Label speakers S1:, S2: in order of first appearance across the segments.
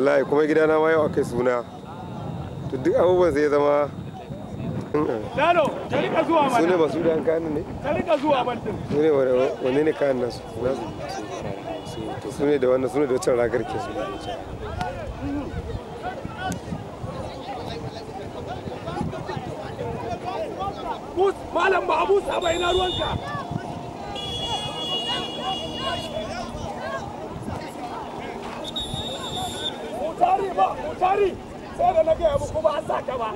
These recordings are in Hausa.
S1: wallahi kuma gidana ma yau akai suna to duk abubuwan zai zama
S2: Dano, ta rika zuwa mana.
S1: Su ne masu da kayan ne?
S2: Ta rika zuwa mana.
S1: Su ne wanne ne kayan nasu? Su ne da wannan, su ne da wancan ragar ke su ne da wancan.
S2: Malam ba abu sa bai na ruwanka. Mutari, sai da na gaya muku ba an saka ba.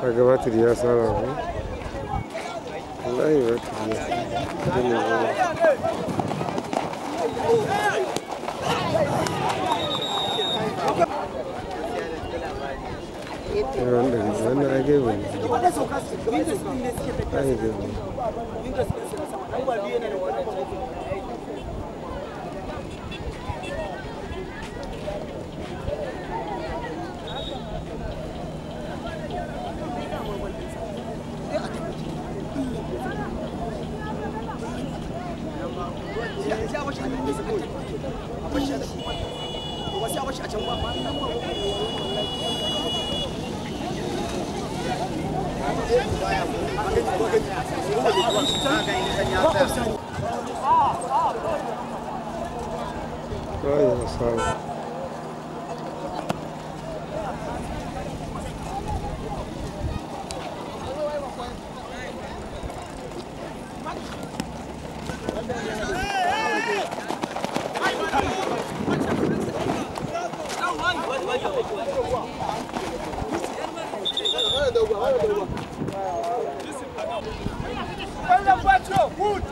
S1: Kaga batiri ya saba ba? Wallahi batiri ya saba. Wannan ai gaibu ne. Ai gaibu ne. Ai, sabe.
S2: Good.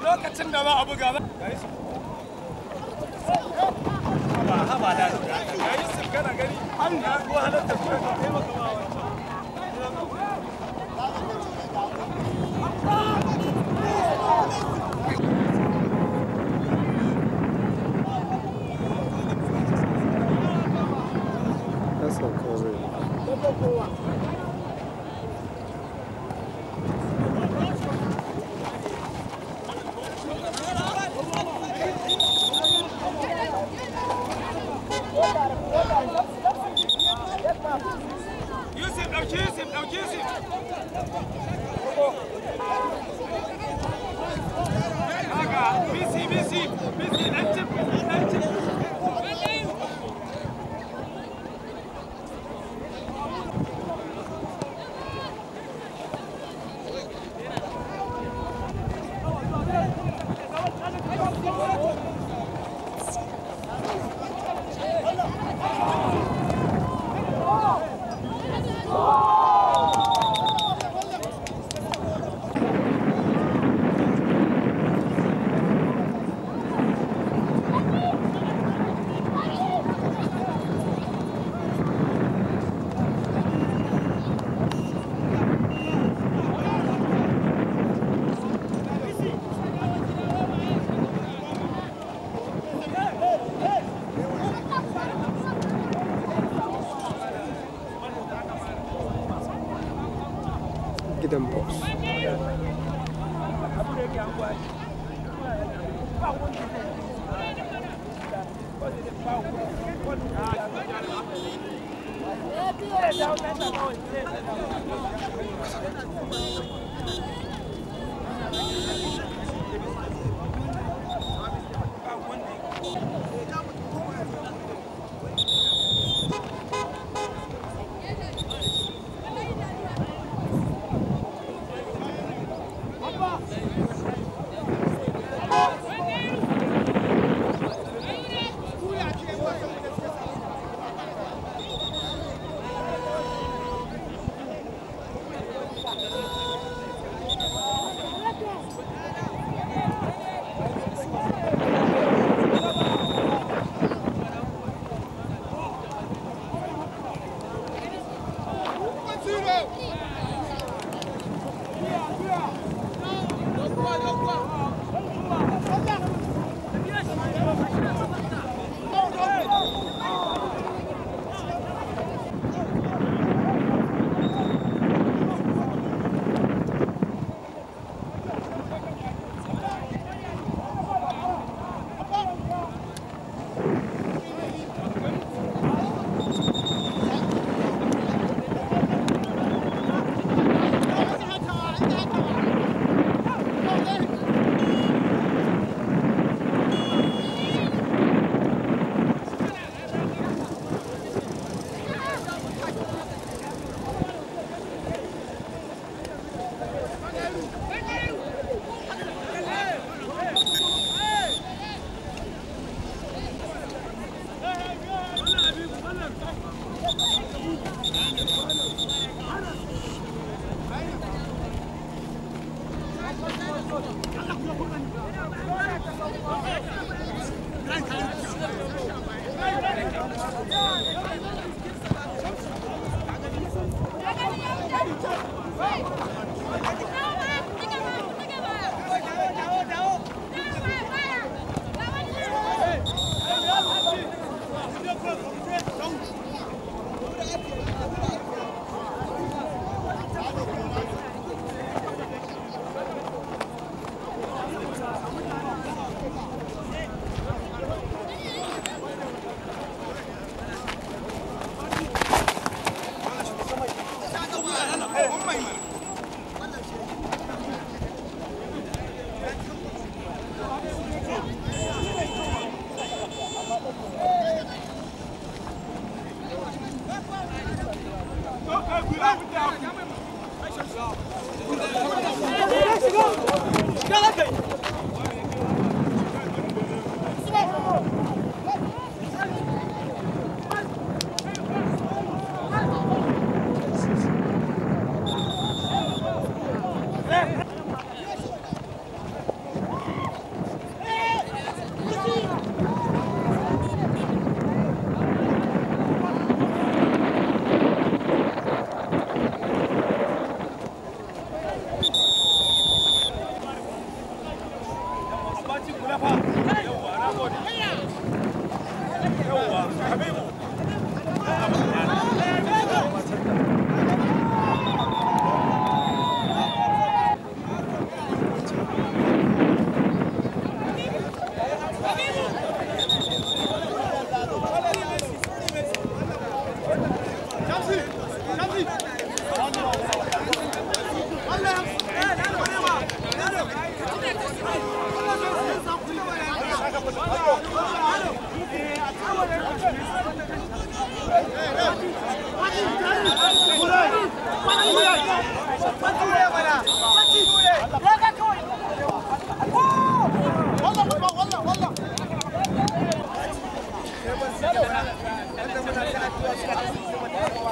S2: lokacin da za a buga haba da yayi sun kana gani an ya ko halatta ku ka taimaka ma Yusuf, ɗauki Yusuf. Haka, bisi, ɗan cip.
S1: Gidan boss.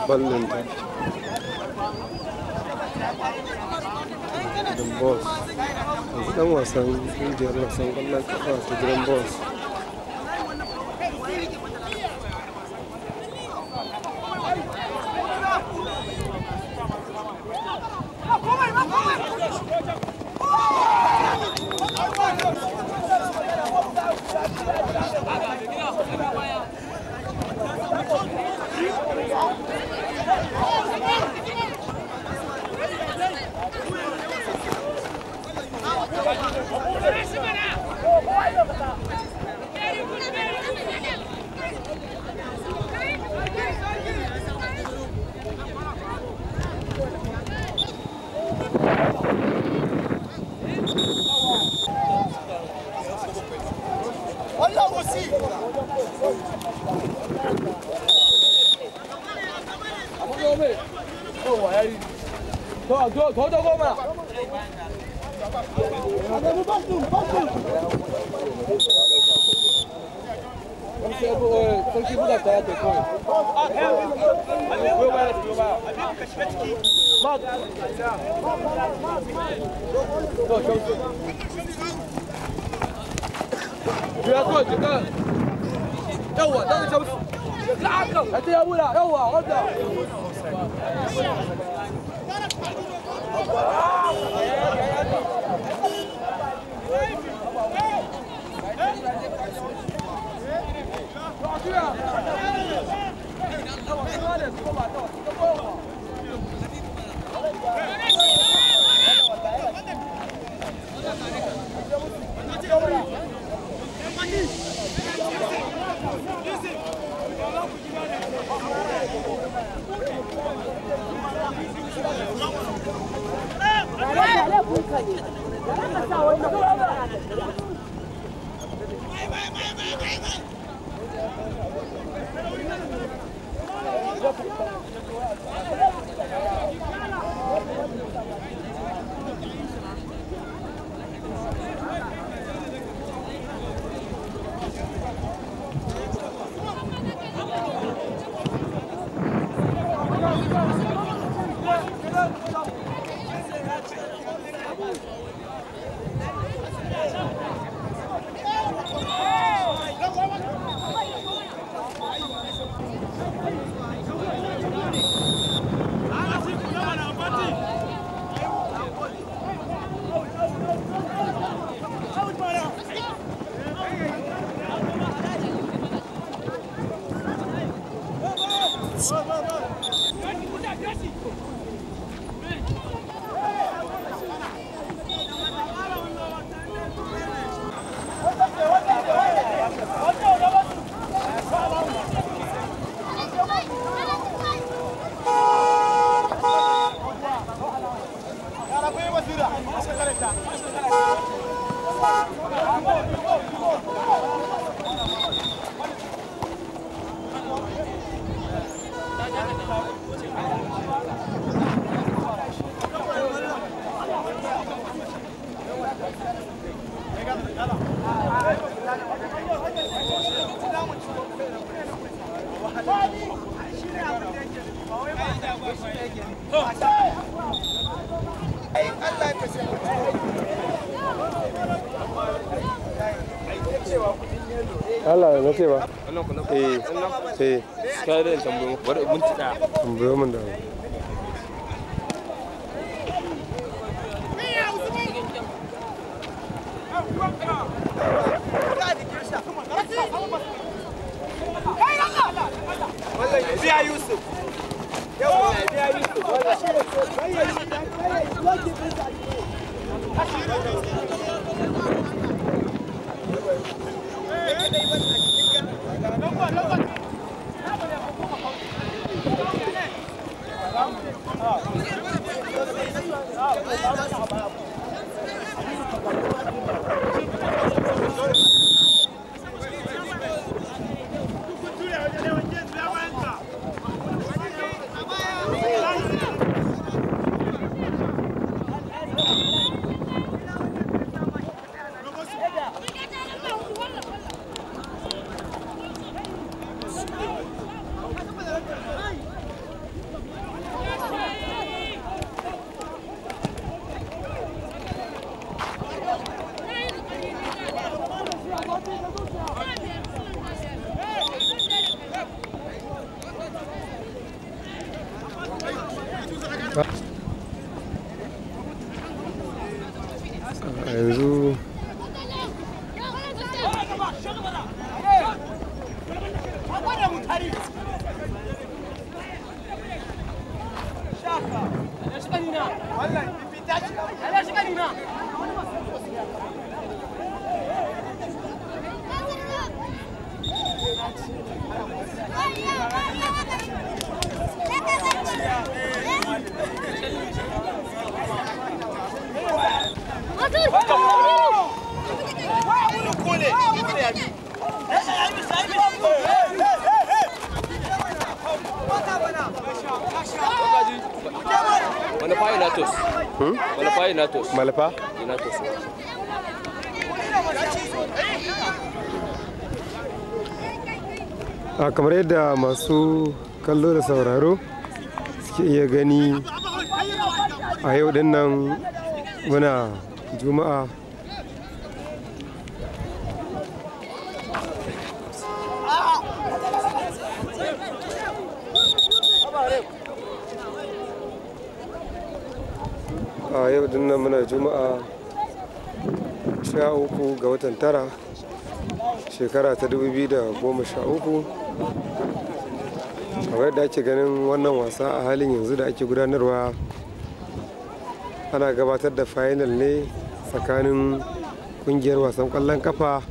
S1: ballin ta gidan boss yanzu dan wasan ƙungiyar wasan ƙwallon kafa ta gidan boss Allah na ce ba.
S3: Kai da tambayo bari mun ci da.
S1: Tambayo mun da.
S2: Biya Yusuf. Yawa biya Yusuf.
S1: yanzu
S3: Malafa Inatos. Malafa Inatos.
S1: Malafa?
S3: Inatos.
S1: Kamar yadda masu kallo da sauraro suke iya gani a yau din nan muna Juma'a yau din nan muna Juma'a 13 ga watan tara shekara ta 2013 kamar yadda ake ganin wannan wasa a halin yanzu da ake gudanarwa ana gabatar da final ne tsakanin kungiyar wasan kwallon kafa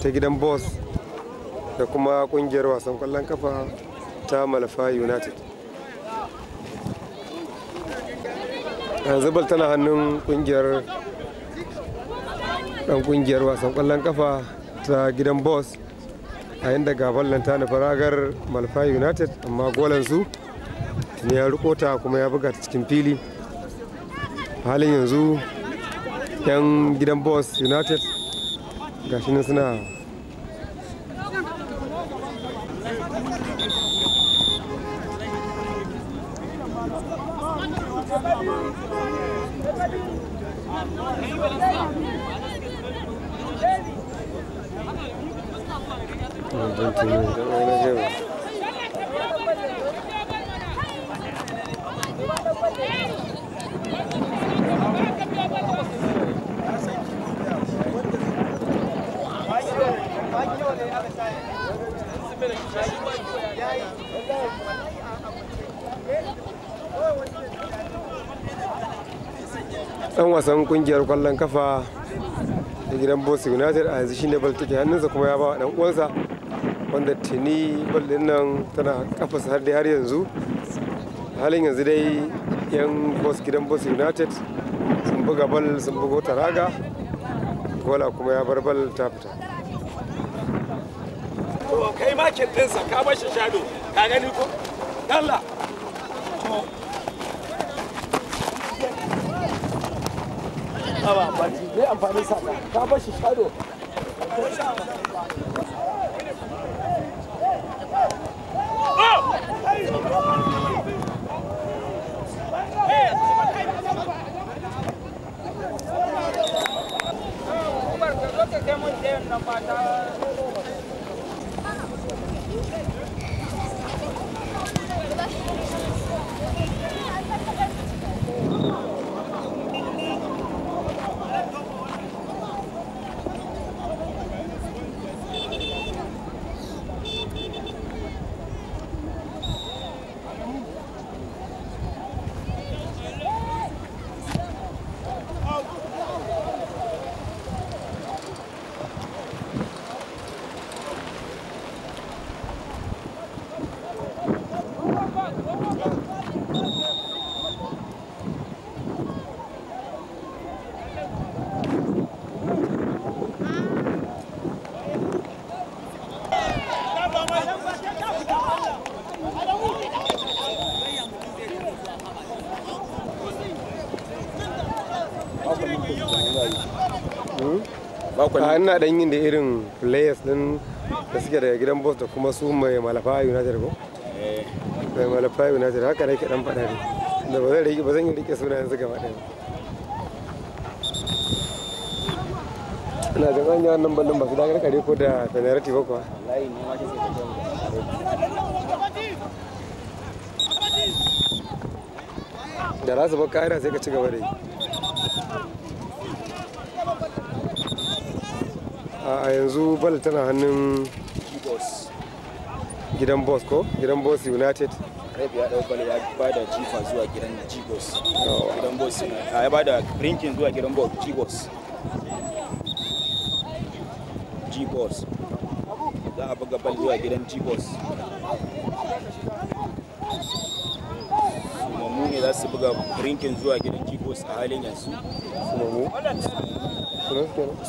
S1: ta gidan boss da kuma kungiyar wasan kwallon kafa ta Malafa United. Yanzu bal tana hannun kungiyar wasan kwallon kafa ta gidan boss a yadda gaban lanta na faragar Malafa United, amma golansu ne ya riko ta kuma ya buga ta cikin fili. Halin yanzu yan gidan boss United gashi nan suna dan wasan kungiyar kwallon kafa da gidan boss United a yanzu shine bal take hannunsa kuma ya ba wa dan uwansa wanda tuni bal din nan tana kafasa har yanzu. Halin yanzu dai yan gidan boss United sun buga bal, sun bugo taraga, gola kuma ya bar bal ta fita.
S2: To kai makin ɗinsa ka bashi shado ka gani ko dalla Aba ba ji zai amfani sa ka bashi shado.
S1: a ina dan yin da irin players din da suke daga gidan boss da kuma su mai malafa United ko mai malafa United haka nake dan faɗa ne da ba zan yi rike sunayen su gaba ɗaya ina jin an yi wannan ballon ba su dagar kare ko da penalty ba kuwa da za su ba ka'ida sai ka ci gaba da yi a yanzu bal tana hannun gidan boss ko gidan boss United
S4: Rabi ya ɗau bal ya bada jifa zuwa gidan G-Boss. Gidan boss ya bada brinkin zuwa gidan G-Boss. G-Boss za a buga bal zuwa gidan G-Boss. Sumamu ne za su buga brinkin zuwa gidan G-Boss a halin yanzu.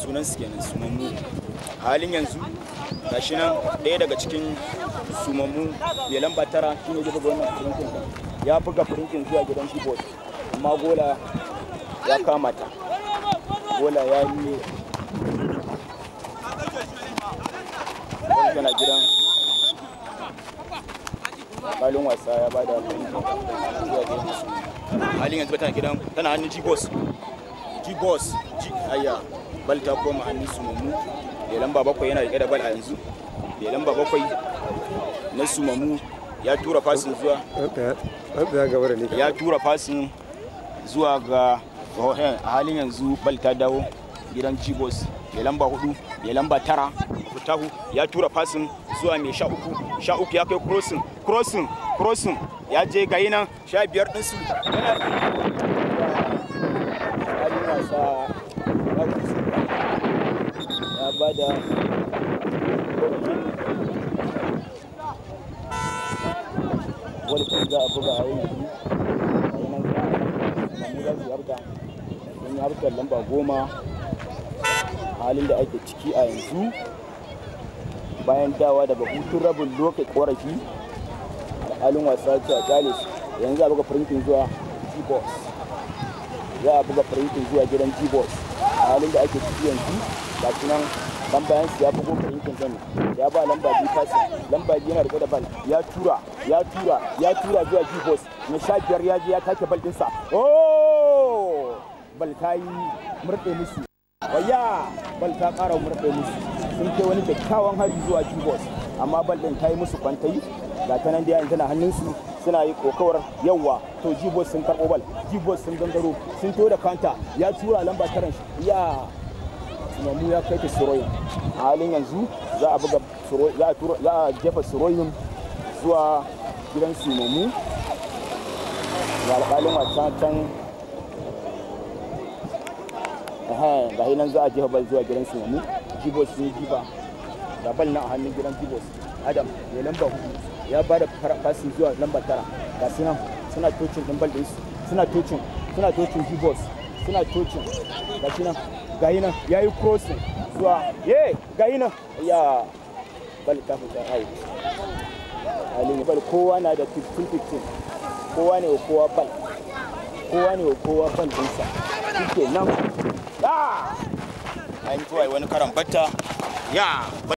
S4: Sunan su kenan Sumamu. Halin yanzu gashi nan ɗaya daga cikin Sumamu ya lamba 9 shine ya buga wannan brinkin ya buga brinkin zuwa gidan G-Boss amma gola ya kama ta. Gola ya yi tana gidan balon wasa ya bada zuwa gidan su. Halin yanzu tana gidan tana hannun G-Boss. G-Boss ayya bal ta koma hannun Sumamu. Bai lamba 7 yana rike da bal a yanzu. Bai lamba 7 na Sumamu ya tura fasin zuwa ya tura fasin zuwa ga a halin yanzu bal ta dawo gidan G-Boss. Bai lamba 4 bai lamba 9 Futahu ya tura fasin zuwa mai 13 ya kai crossing ya je ga nan 15 din su ya bada wani kan za a buga a yanzu za su yarda don harkar lamba 10 halin da ake ciki a yanzu bayan dawa daga hutun rabin lokaci korafi da halin wasa ta Jalis yanzu a buga printing zuwa G-Boss za a buga printing zuwa gidan G-Boss a halin da ake ciki yanzu ga sunan dan bayan su ya bugo printing zan ya ba lamba biyu fasi lamba biyu yana rike da bal ya tura zuwa G-Boss na 15 ya je ya take bal dinsa bal ta yi murɗe musu waya bal ta ƙara murɗe musu sun kai wani kyakkyawan hari zuwa G-Boss amma bal ɗin ta yi musu kwantai ga ta nan da yanzu na hannunsu suna yi kokawar yawa to G-Boss sun karɓo bal G-Boss sun gangaro sun to da kanta ya tura lamba 9 ya Sumamu ya kai ta Suroyin a halin yanzu za a buga za a jefa Suroyin zuwa gidan Sumamu ga alƙalin wasa can ga hinan za a jefa bal zuwa gidan Sumamu G-Boss sun jifa ga bal na a hannun gidan G-Boss Adam ya lamba 4 ya ba da fasin zuwa lamba 9 ga sunan suna tocin din bal ɗinsu suna tocin G-Boss suna tocin ga shi nan ga hinan ya yi crossing zuwa ga hinan ya bal ta fita out halin bal kowa na da 15 kowa ne wa kowa bal ɗinsa shike nan an yi kawai wani karan batta ya bal